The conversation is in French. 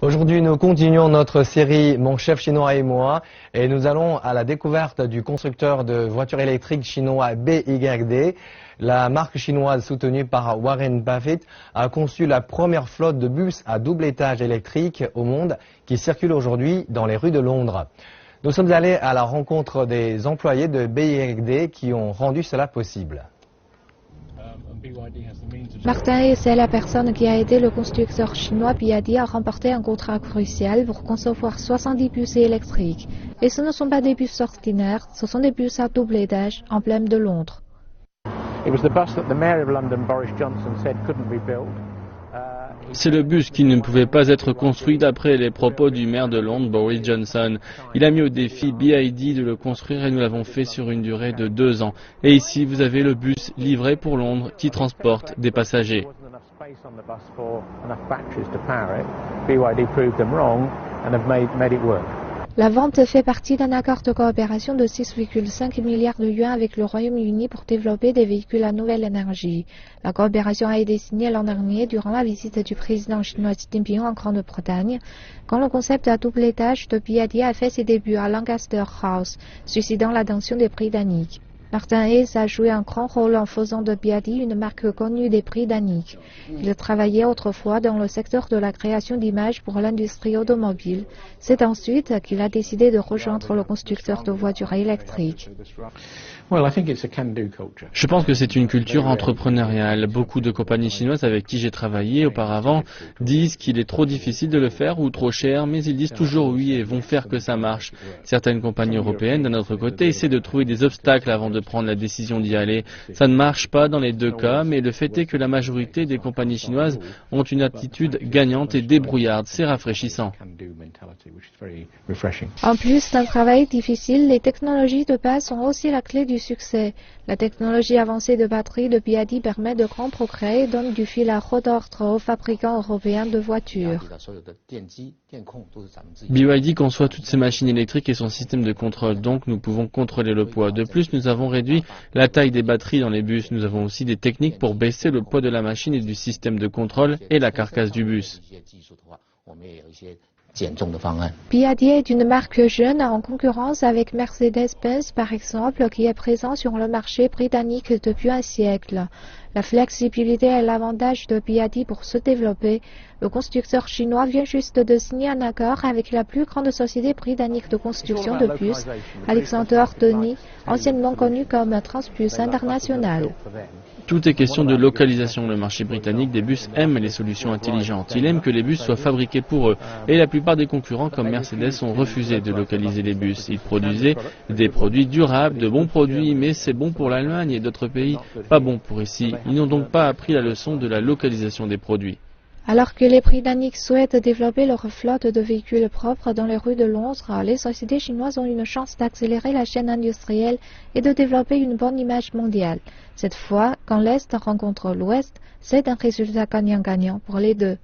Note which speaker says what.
Speaker 1: Aujourd'hui, nous continuons notre série Mon chef chinois et moi et nous allons à la découverte du constructeur de voitures électriques chinois BYD. La marque chinoise soutenue par Warren Buffett a conçu la première flotte de bus à double étage électrique au monde qui circule aujourd'hui dans les rues de Londres. Nous sommes allés à la rencontre des employés de BYD qui ont rendu cela possible.
Speaker 2: Martin Hess est la personne qui a aidé le constructeur chinois BYD à remporter un contrat crucial pour concevoir 70 bus électriques. Et ce ne sont pas des bus ordinaires, ce sont des bus à double étage, emblème de Londres.
Speaker 3: C'est le bus qui ne pouvait pas être construit d'après les propos du maire de Londres, Boris Johnson. Il a mis au défi BYD de le construire et nous l'avons fait sur une durée de 2 ans. Et ici, vous avez le bus livré pour Londres qui transporte des passagers.
Speaker 2: La vente fait partie d'un accord de coopération de 6,5 milliards de yuans avec le Royaume-Uni pour développer des véhicules à nouvelle énergie. La coopération a été signée l'an dernier durant la visite du président chinois Xi Jinping en Grande-Bretagne, quand le concept à double étage de BYD a fait ses débuts à Lancaster House, suscitant l'attention des Britanniques. Martin Hess a joué un grand rôle en faisant de BYD une marque connue des Britanniques. Il travaillait autrefois dans le secteur de la création d'images pour l'industrie automobile. C'est ensuite qu'il a décidé de rejoindre le constructeur de voitures électriques.
Speaker 3: Je pense que c'est une culture entrepreneuriale. Beaucoup de compagnies chinoises avec qui j'ai travaillé auparavant disent qu'il est trop difficile de le faire ou trop cher, mais ils disent toujours oui et vont faire que ça marche. Certaines compagnies européennes, d'un autre côté, essaient de trouver des obstacles avant de prendre la décision d'y aller. Ça ne marche pas dans les deux cas, mais le fait est que la majorité des compagnies chinoises ont une attitude gagnante et débrouillarde. C'est rafraîchissant.
Speaker 2: En plus d'un travail difficile, les technologies de base sont aussi la clé du succès. La technologie avancée de batterie de BYD permet de grands progrès et donne du fil à retordre aux fabricants européens de voitures.
Speaker 3: BYD conçoit toutes ses machines électriques et son système de contrôle, donc nous pouvons contrôler le poids. De plus, nous avons réduit la taille des batteries dans les bus. Nous avons aussi des techniques pour baisser le poids de la machine et du système de contrôle et la carcasse du bus.
Speaker 2: BYD est une marque jeune en concurrence avec Mercedes-Benz par exemple, qui est présent sur le marché britannique depuis un siècle. La flexibilité est l'avantage de BYD pour se développer. Le constructeur chinois vient juste de signer un accord avec la plus grande société britannique de construction de bus, Alexander Denny, anciennement connu comme Transbus International.
Speaker 3: Tout est question de localisation. Le marché britannique des bus aime les solutions intelligentes. Il aime que les bus soient fabriqués pour eux. Et la plupart des concurrents comme Mercedes ont refusé de localiser les bus. Ils produisaient des produits durables, de bons produits, mais c'est bon pour l'Allemagne et d'autres pays, pas bon pour ici. Ils n'ont donc pas appris la leçon de la localisation des produits.
Speaker 2: Alors que les Britanniques souhaitent développer leur flotte de véhicules propres dans les rues de Londres, les sociétés chinoises ont une chance d'accélérer la chaîne industrielle et de développer une bonne image mondiale. Cette fois, quand l'Est rencontre l'Ouest, c'est un résultat gagnant-gagnant pour les deux.